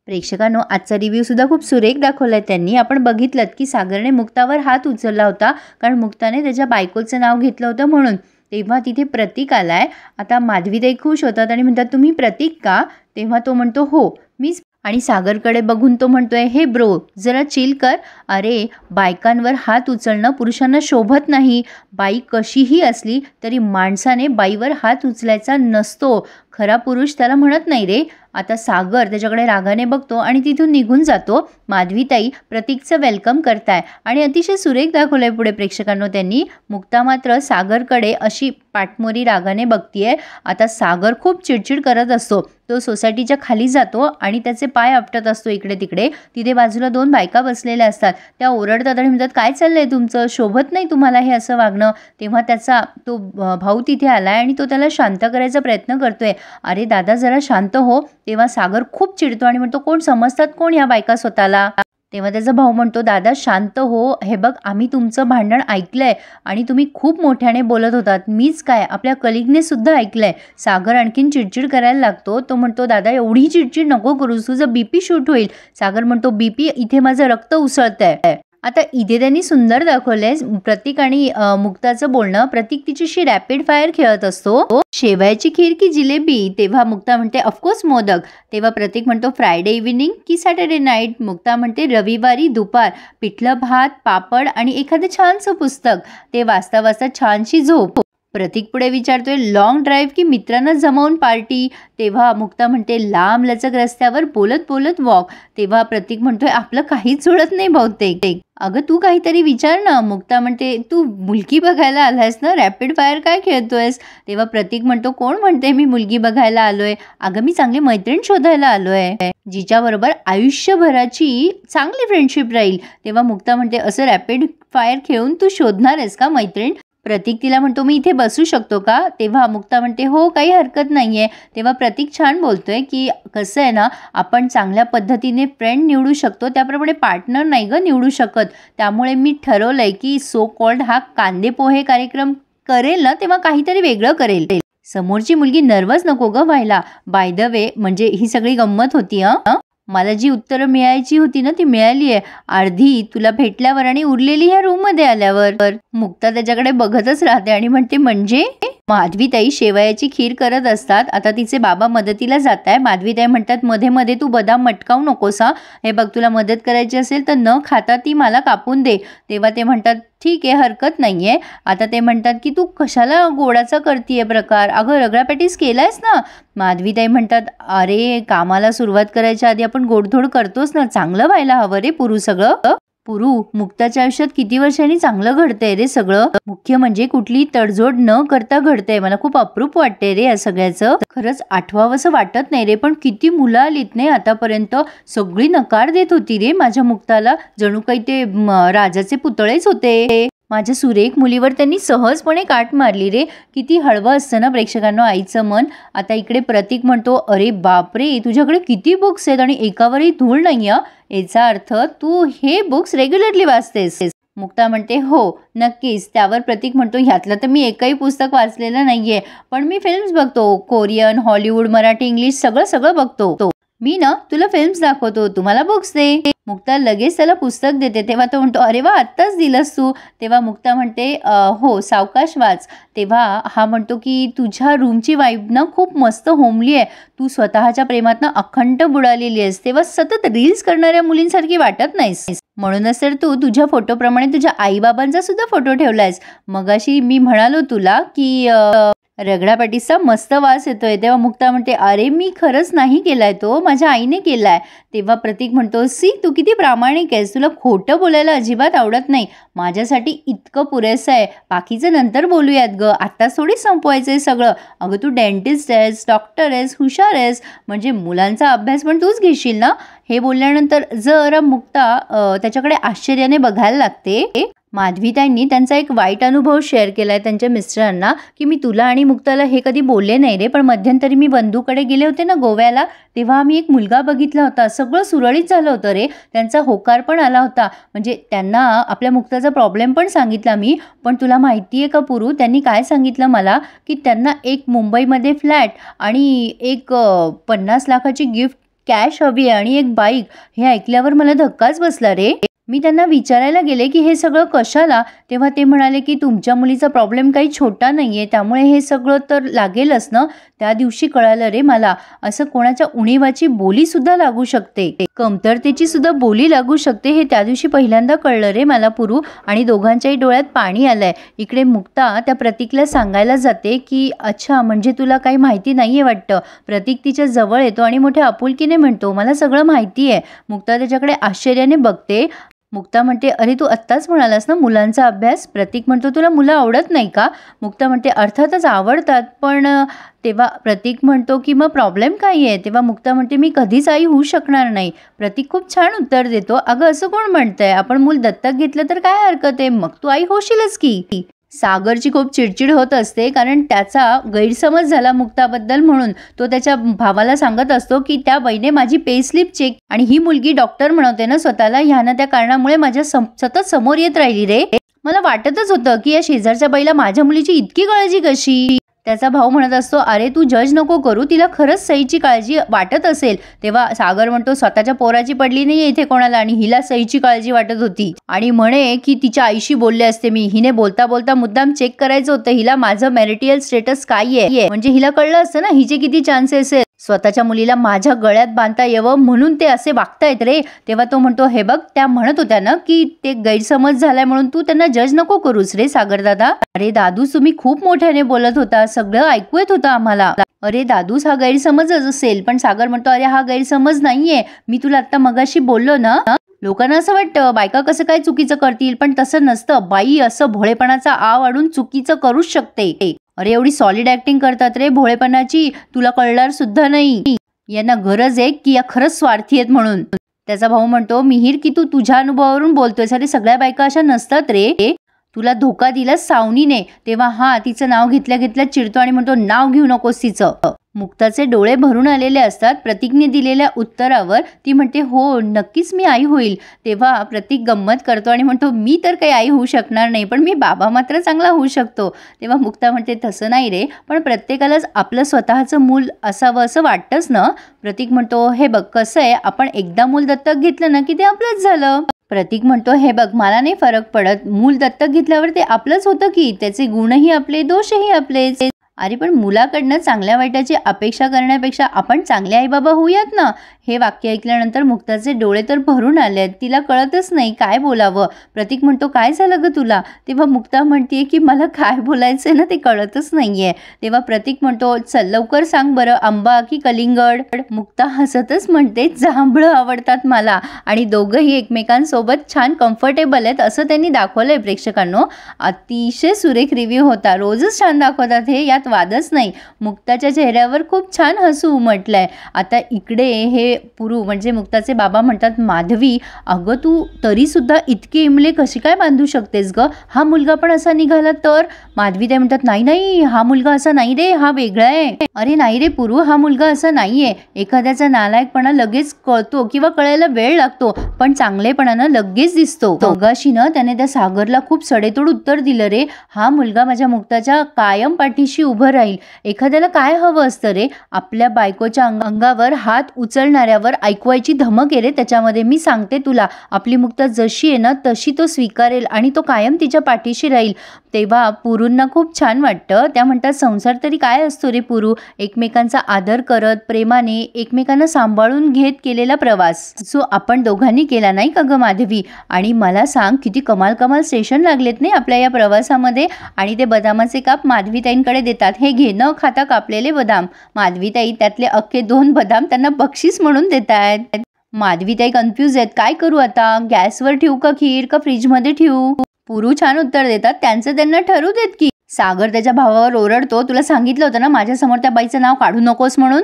प्रेक्षकांनो, आजचा रिव्ह्यू सुद्धा खूप सुरेख दाखवलाय त्यांनी. आपण बघितलं की सागरने मुक्तावर हात उचलला होता कारण मुक्ताने त्याच्या बायकोचं नाव घेतलं होतं म्हणून. तेव्हा तिथे प्रतीक आलाय. आता माधवीताई खुश होतात आणि म्हणतात, तुम्ही प्रतीक का? तेव्हा तो म्हणतो, हो मीच. आणि सागरकडे बघून तो म्हणतोय, हे ब्रो जरा चिल कर. अरे बायकांवर हात उचलणं पुरुषांना शोभत नाही. बाई कशीही असली तरी माणसाने बाईवर हात उचलायचा नसतो. खरा पुरुष त्याला म्हणत नाही रे. आता सागर त्याच्याकडे रागाने बघतो आणि तिथून निघून जातो. माधवीताई प्रतीकचं वेलकम करताय आणि अतिशय सुरेख दाखवलंय पुढे प्रेक्षकांनो त्यांनी. मुक्ता मात्र सागरकडे अशी पाठमोरी रागाने बघतीये. आता सागर खूप चिडचिड करत असतो. तो सोसायटीच्या खाली जातो आणि त्याचे पाय आपटत असतो इकडे तिकडे. तिथे बाजूला 2 बायका बसलेल्या असतात. त्या ओरडतात आणि म्हणतात, काय चाललंय तुमचं? शोभत नाही तुम्हाला हे असं वागणं. तेव्हा त्याचा तो भाऊ तिथे आलाय आणि तो त्याला शांत करायचा प्रयत्न करतोय. अरे दादा जरा शांत हो. तेव्हा सागर खूप चिडतो आणि म्हणतो, कोण समजतात कोण या बायका स्वतःला? तेव्हा त्याचा भाऊ म्हणतो, दादा शांत हो. हे बघ आम्ही तुमचं भांडण ऐकलंय आणि तुम्ही खूप मोठ्याने बोलत होतात. मीच काय आपल्या कलिगने सुद्धा ऐकलंय. सागर आणखीन चिडचिड करायला लागतो. तो म्हणतो, दादा एवढी चिडचिड नको करूस, तुझं बीपी शूट होईल. सागर म्हणतो, बीपी? इथे माझं रक्त उसळतंय. आता इथे त्यांनी सुंदर दाखवलंय प्रतीक आणि मुक्ताचं बोलणं. प्रतीक तिच्याशी रॅपिड फायर खेळत असतो. शेवयाची खीर की जिलेबी? तेव्हा मुक्ता म्हणते, ऑफकोर्स मोदक. तेव्हा प्रतीक म्हणतो, फ्रायडे इव्हिनिंग की सॅटर्डे नाईट? मुक्ता म्हणते, रविवारी दुपार. पिठलं भात, पापड आणि एखादं छानसं पुस्तक. ते वाचता वाचता छानशी झोप. प्रतीक पुढे विचारतोय, लॉंग ड्राईव्ह की मित्रांना जमावून पार्टी? तेव्हा मुक्ता म्हणते, लांब लचक रस्त्यावर बोलत बोलत वॉक. तेव्हा प्रतीक म्हणतोय, आपलं काहीच जुळत नाही बहुतेक. अगं तू काहीतरी विचार ना. मुक्ता म्हणते, तू मुलगी बघायला आलायस ना, रॅपिड फायर काय खेळतोयस? तेव्हा प्रतीक म्हणतो, कोण म्हणते मी मुलगी बघायला आलोय? अगं मी चांगली मैत्रीण शोधायला आलोय, जिच्याबरोबर आयुष्यभराची चांगली फ्रेंडशिप राहील. तेव्हा मुक्ता म्हणते, असं रॅपिड फायर खेळून तू शोधणार आहेस का मैत्रीण? प्रतीक तिला म्हणतो, मी इथे बसू शकतो का? तेव्हा मुक्ता म्हणते, हो काही हरकत नाहीये. तेव्हा प्रतीक छान बोलतोय की कसं आहे ना, आपण चांगल्या पद्धतीने फ्रेंड निवडू शकतो, त्याप्रमाणे पार्टनर नाही ग निवडू शकत. त्यामुळे मी ठरवलंय की सो कॉल्ड हा कांदे पोहे कार्यक्रम करेल ना तेव्हा काहीतरी वेगळं करेल. समोरची मुलगी नर्वस नको ग व्हायला. बाय द वे म्हणजे ही सगळी गंमत होती. मला जी उत्तरं मिळायची होती ना ती मिळाली आहे. अर्धी तुला भेटल्यावर आणि उरलेली ह्या रूम मध्ये आल्यावर. मुक्ता त्याच्याकडे बघतच राहते आणि म्हणते, म्हणजे? माधवीताई शेवयाची खीर करत असतात. आता तिचे बाबा मदतीला जात आहे. माधवीताई म्हणतात, मध्ये मध्ये तू बदाम मटकावू नकोस हा. हे बघ तुला मदत करायची असेल तर न खाता ती मला कापून दे. तेव्हा ते म्हणतात, ठीक आहे हरकत नाहीये. आता ते म्हणतात की तू कशाला गोडाचा करतीये प्रकार? अगं रगडा पॅटीस केलायस ना? माधवीताई म्हणतात, अरे कामाला सुरुवात करायच्या आधी आपण गोडधोड करतोच ना, चांगलं व्हायला हवं रे पुरू सगळं. पुरू, मुक्ताच्या आयुष्यात किती वर्षांनी चांगलं घडतंय रे सगळं. मुख्य म्हणजे कुठली तडजोड न करता घडतंय. मला खूप अप्रूप वाटतंय रे या सगळ्याचं. खरंच आठवावंसं वाटत नाही रे. पण किती मुलं आलीत नाही आतापर्यंत. सगळी नकार देत होती रे माझ्या मुक्ताला. जणू काही ते राजाचे पुतळेच होते. माझ्या सुरेख मुलीवर त्यांनी सहजपणे काट मारली रे. किती हळवं असतं ना प्रेक्षकांना आईचं मन. आता इकडे प्रतीक म्हणतो, अरे बापरे तुझ्याकडे किती बुक्स आहेत आणि एकावरही धूळ नाही. याचा अर्थ तू हे बुक्स रेग्युलरली वाचतेस. मुक्ता म्हणते, हो नक्कीच. त्यावर प्रतीक म्हणतो, ह्यातलं तर मी एकही पुस्तक वाचलेलं नाहीये, पण मी फिल्म्स बघतो. कोरियन, हॉलिवूड, मराठी, इंग्लिश सगळं बघतो. मी ना तुला फिल्म्स दाखवतो, तुम्हाला बुक्स दे. मुक्ता लगेच त्याला पुस्तक देते. तेव्हा तो म्हणतो, अरे वा आत्ताच दिलंस तू. तेव्हा मुक्ता म्हणते, हो सावकाश वाच. तेव्हा हा म्हणतो की तुझ्या रूमची वाईब ना खूप मस्त होमली आहे. तू स्वतःच्या प्रेमातनं अखंड बुडालेली आहेस. तेव्हा सतत रील्स करणाऱ्या मुलींसारखी वाटत नाहीस. म्हणूनच तर तू तुझ्या फोटोप्रमाणे तुझ्या आईबाबांचा सुद्धा फोटो ठेवलायस. मगाशी मी म्हणालो तुला की रगडा पॅटीसचा मस्त वास येतोय. तेव्हा मुक्ता म्हणते, अरे मी खरंच नाही केलाय तो, माझ्या आईने केलाय. तेव्हा प्रतीक म्हणतो, सी तू किती प्रामाणिक आहेस. तुला खोटं बोलायला अजिबात आवडत नाही. माझ्यासाठी इतकं पुरेसं आहे. बाकीचं नंतर बोलूयात ग, आत्ताच थोडी संपवायचंय सगळं. अगं तू डेंटिस्ट आहेस, डॉक्टर आहेस, हुशार आहेस, म्हणजे मुलांचा अभ्यास पण तूच घेशील ना. हे बोलल्यानंतर जरा मुक्ता त्याच्याकडे आश्चर्याने बघायला लागते. माधवीताईंनी त्यांचा एक वाईट अनुभव शेअर केलाय त्यांच्या मिस्टरांना की मी तुला आणि मुक्ताला हे कधी बोलले नाही रे, पण मध्यंतरी मी बंधूकडे गेले होते ना गोव्याला, तेव्हा आम्ही एक मुलगा बघितला होता. सगळं सुरळीत झालं होतं रे. त्यांचा होकार पण आला होता. म्हणजे त्यांना आपल्या मुक्ताचा प्रॉब्लेम पण सांगितला मी. पण तुला माहिती आहे का पुरू, त्यांनी काय सांगितलं मला की त्यांना एक मुंबईमध्ये फ्लॅट आणि एक 50 लाखाची गिफ्ट कॅश हवी आहे आणि एक बाईक, हे ऐकल्यावर मला धक्काच बसला रे. मी त्यांना विचारायला गेले की हे सगळं कशाला, तेव्हा ते म्हणाले की तुमच्या मुलीचा प्रॉब्लेम काही छोटा नाहीये, त्यामुळे हे सगळं तर लागेलच ना. त्या दिवशी कळालं रे मला, असं कोणाच्या उणीवाची बोली सुद्धा लागू शकते, कमतरतेची सुद्धा बोली लागू शकते, हे त्या दिवशी पहिल्यांदा कळलं रे मला पुरू. आणि दोघांच्याही डोळ्यात पाणी आलंय. इकडे मुक्ता त्या प्रतीकला सांगायला जाते की अच्छा, म्हणजे तुला काही माहिती नाहीये वाटतं. प्रतीक तिच्या जवळ येतो आणि मोठ्या आपुलकीने म्हणतो मला सगळं माहिती आहे. मुक्ता त्याच्याकडे आश्चर्याने बघते. मुक्ता म्हणते अरे तू आत्ताच म्हणालास ना मुलांचा अभ्यास. प्रतीक म्हणतो तुला मुलं आवडत नाही का. मुक्ता म्हणते अर्थातच आवडतात, पण तेव्हा प्रतीक म्हणतो की मग प्रॉब्लेम काय आहे. तेव्हा मुक्ता म्हणते मी कधीच आई होऊ शकणार नाही. प्रतीक खूप छान उत्तर देतो, अगं असं कोण म्हणतंय, आपण मूल दत्तक घेतलं तर काय हरकत आहे, मग तू आई होशीलच की. सागरची खूप चिडचिड होत असते कारण त्याचा गैरसमज झाला मुक्ताबद्दल, म्हणून तो त्याच्या भावाला सांगत असतो की त्या बाईने माझी पे स्लिप चेक, आणि ही मुलगी डॉक्टर म्हणवते ना स्वतःला, ह्यानं त्या कारणामुळे माझ्या सतत समोर येत राहिली रे. मला वाटतच होतं की या शेजारच्या बाईला माझ्या मुलीची इतकी काळजी कशी. त्याचा भाऊ म्हणत असतो अरे तू जज नको करू, तिला खरंच सईची काळजी वाटत असेल. तेव्हा सागर म्हणतो स्वतःच्या पोराची पडली नाहीये इथे कोणाला, आणि हिला सईची काळजी वाटत होती, आणि म्हणे की तिच्या आईशी बोलले असते मी, हिने बोलता बोलता मुद्दाम चेक करायचं होतं हिला माझं मॅरिटल स्टेटस काय आहे, म्हणजे हिला कळलं असतं ना हिचे किती चान्सेस आहेत, स्वतःच्या मुलीला माझ्या गळ्यात बांधता यावं म्हणून ते असे वागतायत रे. तेव्हा तो म्हणतो हे बघ त्या म्हणत होत्या ना की ते गैरसमज झालाय म्हणून तू त्यांना जज नको करूस रे सागर दादा. अरे दादू तुम्ही खूप मोठ्याने बोलत होता, सगळं ऐकू येत होतं आम्हाला. अरे दादूस हा गैरसमजच असेल. पण सागर म्हणतो अरे हा गैरसमज नाहीये, मी तुला आता मगाशी बोललो ना. लोकांना असं वाटतं बायका कसं काय चुकीचं करतील, पण तसं नसतं. बाई असं भोळेपणाचा आव वाढून चुकीचं करूच शकते. अरे एवढी सॉलिड ऍक्टिंग करतात रे भोळेपणाची, तुला कळणार सुद्धा नाही. यांना गरज आहे की या खरंच स्वार्थी आहेत म्हणून. त्याचा भाऊ म्हणतो मिहीर की तू तुझ्या अनुभवावरून बोलतोय, अरे सगळ्या बायका अशा नसतात रे, तुला धोका दिला सावनीने. तेव्हा हा तिचं नाव घेतल्या घेतल्या चिडतो आणि म्हणतो नाव घेऊ नकोस तिचं. मुक्ताचे डोळे भरून आलेले असतात प्रतीकने दिलेल्या उत्तरावर. ती म्हणते हो नक्कीच मी आई होईल. तेव्हा प्रतीक गंमत करतो आणि म्हणतो मी तर काही आई होऊ शकणार नाही, पण मी बाबा मात्र चांगला होऊ शकतो. तेव्हा मुक्ता म्हणते तसं नाही रे, पण प्रत्येकालाच आपलं स्वतःचं मूल असावं असं वाटतंच ना. प्रतीक म्हणतो हे बघ कसं आहे, आपण एकदा मूल दत्तक घेतलं ना की ते आपलंच झालं. प्रतीक म्हणतो हे बघ मला नाही फरक पडत, मूल दत्तक घेतल्यावर ते आपलंच होतं की, त्याचे गुणही आपले दोषही आपलेच. अरे पण मुलाकडनं चांगल्या वाईटाची अपेक्षा करण्यापेक्षा आपण चांगले आईबाबा होऊयात ना. हे वाक्य ऐकल्यानंतर मुक्ताचे डोळे तर भरून आले, तिला कळतच नाही काय बोलावं. प्रतीक म्हणतो काय झालं ग तुला. तेव्हा मुक्ता म्हणते की मला काय बोलायचंय ना ते कळतच नाहीये. तेव्हा प्रतीक म्हणतो चल लवकर सांग बरं, आंबा की कलिंगड. मुक्ता हसतच म्हणते जांभळं आवडतात मला. आणि दोघंही एकमेकांसोबत छान कम्फर्टेबल आहेत असं त्यांनी दाखवलंय प्रेक्षकांनो. अतिशय सुरेख रिव्ह्यू होता, रोजच छान दाखवतात हे, यात वादच नाही. मुक्ताच्या चेहऱ्यावर खूप छान हसू उमटलंय. आता इकडे हे पुरू म्हणजे मुक्ताचे बाबा म्हणतात माधवी अगं तू तरी सुद्धा इतके इमले कशी काय बांधू शकतेस ग, हा मुलगा पण असा निघाला तर. माधवी ते म्हणतात नाही नाही हा मुलगा असा नाही रे, हा वेगळा आहे. अरे नाही रे पुरू, हा मुलगा असा नाहीये. एखाद्याचा नालायकपणा लगेच कळतो किंवा कळायला वेळ लागतो, पण चांगलेपणानं लगेच दिसतो. मगाशी ना त्याने त्या सागरला खूप सडेतोड उत्तर दिलं रे. हा मुलगा माझ्या मुक्ताच्या कायम पाठीशी उभं राहील. एखाद्याला काय हवं असतं रे, आपल्या बायकोच्या अंगावर हात उचलणाऱ्यावर ऐकवायची धमक आहे रे त्याच्यामध्ये. मी सांगते तुला आपली मुक्ता जशी आहे ना तशी तो स्वीकारेल आणि तो कायम तिच्या पाठीशी राहील. तेव्हा पुरूंना खूप छान वाटतं. त्या म्हणतात संसार तरी काय असतो रे पुरू, एकमेकांचा आदर करत प्रेमाने एकमेकांना सांभाळून घेत केलेला प्रवास. सो आपण दोघांनी केला नाही का ग माधवी. आणि मला सांग किती कमाल कमाल स्टेशन लागलेत नाही आपल्या या प्रवासामध्ये. आणि ते बदामाचे काप माधवीताईंकडे देतात, हे घे न खाता कापलेले बदाम. माधवीताई त्यातले अख्खे 2 बदाम त्यांना बक्षीस म्हणून देत आहेत. माधवीताई कन्फ्यूज आहेत, काय करू आता, गॅसवर ठेवू का खीर का फ्रीजमध्ये ठेवू. पुरू छान उत्तर देतात, त्यांचं त्यांना ठरू देत की. सागर त्याच्या भावावर ओरडतो, तुला सांगितलं होतं ना माझ्यासमोर त्या बाईचं नाव काढू नकोस म्हणून.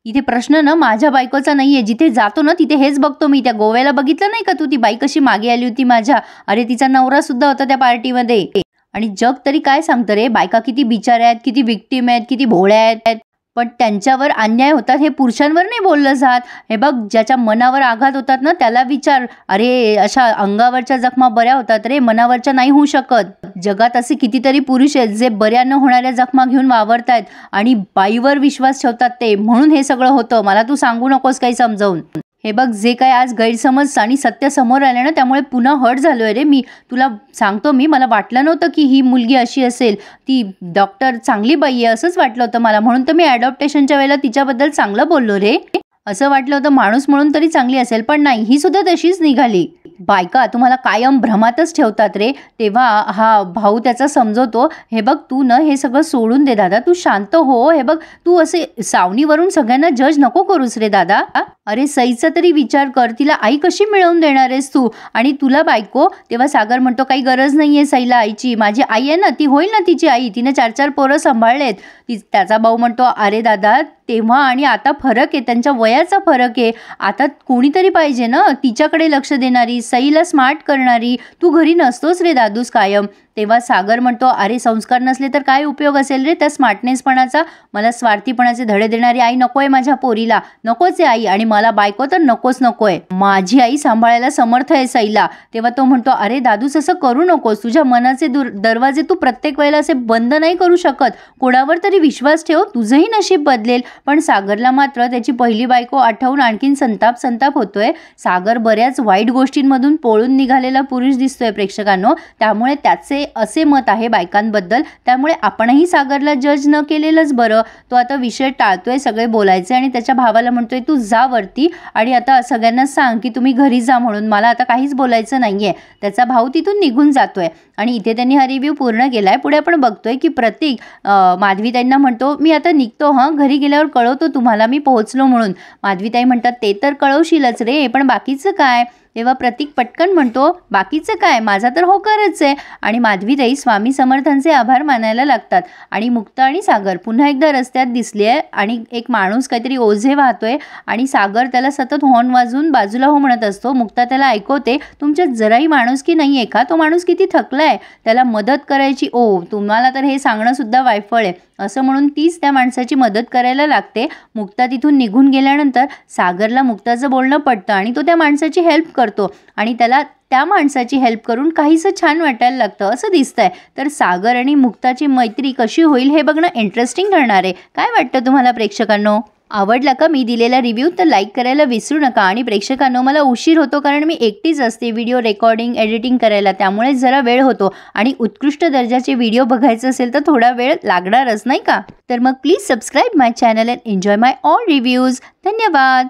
इथे प्रश्न ना माझ्या बायकोचा नाहीये, जिथे जातो ना तिथे हेच बघतो मी. त्या गोव्याला बघितलं नाही का तू, ती बाई कशी मागे आली होती माझ्या. अरे तिचा नवरा सुद्धा होता त्या पार्टीमध्ये. आणि जग तरी काय सांगतं रे, बायका किती बिचाऱ्या आहेत, किती विक्टीम आहेत, किती भोळ्या आहेत. पण त्यांच्यावर अन्याय होतात हे पुरुषांवर नाही बोललं जात. हे बघ, ज्याच्या मनावर आघात होतात ना त्याला विचार, अरे अशा अंगावरच्या जखमा बऱ्या होतात रे, मनावरच्या नाही होऊ शकत. जगात असे कितीतरी पुरुष आहेत जे बऱ्या न होणाऱ्या जखमा घेऊन वावरतायत आणि बाईवर विश्वास ठेवतात ते, म्हणून हे सगळं होतं. मला तू सांगू नकोस काही समजावून. हे बघ, जे काय आज गैरसमज आणि सत्य समोर आले ना त्यामुळे पुन्हा हर्ट झालो आहे रे मी. तुला सांगतो मी, मला वाटलं नव्हतं की ही मुलगी अशी असेल, ती डॉक्टर चांगली बाई आहे असंच वाटलं होतं मला, म्हणून तर मी ॲडॉप्टेशनच्या वेळेला तिच्याबद्दल चांगलं बोललो रे. असं वाटलं होतं माणूस म्हणून तरी चांगली असेल, पण नाही, ही सुद्धा तशीच निघाली. बायका तुम्हाला कायम भ्रमातच ठेवतात रे. तेव्हा हा भाऊ त्याचा समजवतो, हे बघ तू न हे सगळं सोडून दे दादा, तू शांत हो. हे बघ, तू असे सावनीवरून सगळ्यांना जज नको करूस रे दादा. अरे सईचा तरी विचार कर, तिला आई कशी मिळवून देणार आहेस तू, आणि तुला बायको. तेव्हा सागर म्हणतो, काही गरज नाहीये सईला आईची, माझी आई आहे ना, ती होईल ना तिची आई, तिने 4-4 पोरं सांभाळलेत. त्याचा भाऊ म्हणतो, अरे दादा तेव्हा आणि आता फरक आहे, त्यांच्या वयाचा फरक आहे. आता कोणीतरी पाहिजे ना तिच्याकडे लक्ष देणारी, सईला स्मार्ट करणारी. तू घरी नसतोस रे दादूस कायम. तेव्हा सागर म्हणतो, अरे संस्कार नसले तर काय उपयोग असेल रे त्या स्मार्टनेसपणाचा. मला स्वार्थीपणाचे धडे देणारी आई नकोय माझ्या पोरीला, नकोच आहे आई, आणि मला बायको तर नकोय. माझी आई सांभाळायला समर्थ आहे सईला. तेव्हा तो म्हणतो, अरे दादूस असं करू नकोस, तुझ्या मनाचे दरवाजे तू प्रत्येक वेळेला असे बंद नाही करू शकत. कोणावर तरी विश्वास ठेव, तुझंही नशीब बदलेल. पण सागरला मात्र त्याची पहिली बायको आठवून आणखीन संताप होतोय. सागर बऱ्याच वाईट गोष्टींमधून पळून निघालेला पुरुष दिसतोय प्रेक्षकांनो, त्यामुळे त्याचे असे मत आहे बायकांबद्दल. त्यामुळे आपणही सागरला जज न केलेलंच बरं. तो आता विषय टाळतोय सगळे बोलायचे आणि त्याच्या भावाला म्हणतोय, तू जा वरती आणि आता सगळ्यांना सांग की तुम्ही घरी जा म्हणून, मला आता काहीच बोलायचं नाहीये. त्याचा भाऊ तिथून निघून जातोय आणि इथे त्यांनी हा रिव्ह्यू पूर्ण केलाय. पुढे आपण बघतोय की प्रतीक माधवीताईंना म्हणतो, मी आता निघतो, घरी गेल्यावर कळवतो तुम्हाला मी पोहोचलो म्हणून. माधवीताई म्हणतात, ते तर कळवशीलच रे, पण बाकीचं काय. तेव्हा प्रतीक पटकन म्हणतो, बाकीचं काय, माझा तर होकारच आहे. आणि माधवीताई स्वामी समर्थांचे आभार मानायला लागतात. आणि मुक्ता आणि सागर पुन्हा एकदा रस्त्यात दिसली आहे आणि एक माणूस काहीतरी ओझे वाहतोय आणि सागर त्याला सतत हॉर्न वाजवून बाजूला हो म्हणत असतो. मुक्ता त्याला ऐकवते, तुमच्यात जराही माणुसकी नाही आहे का, तो माणूस किती थकलाय, त्याला मदत करायची, तुम्हाला तर हे सांगणं सुद्धा वायफळ आहे असं म्हणून तीच त्या माणसाची मदत करायला लागते. मुक्ता तिथून निघून गेल्यानंतर सागरला मुक्ताचं बोलणं पडतं आणि तो त्या माणसाची हेल्प करतो आणि त्याला त्या माणसाची हेल्प करून काहीसं छान वाटायला लागतं असं दिसतंय. तर सागर आणि मुक्ताची मैत्री कशी होईल हे बघणं इंटरेस्टिंग ठरणार आहे. काय वाटतं तुम्हाला प्रेक्षकांनो? आवडला का मी दिलेला रिव्ह्यू तर लाईक करायला विसरू नका. आणि प्रेक्षकांनो, मला उशीर होतो कारण मी एकटीच असते व्हिडिओ रेकॉर्डिंग एडिटिंग करायला, त्यामुळे जरा वेळ होतो आणि उत्कृष्ट दर्जाचे व्हिडिओ बघायचं असेल तर थोडा वेळ लागणारच नाही का. तर मग please subscribe my channel and enjoy my all reviews. धन्यवाद.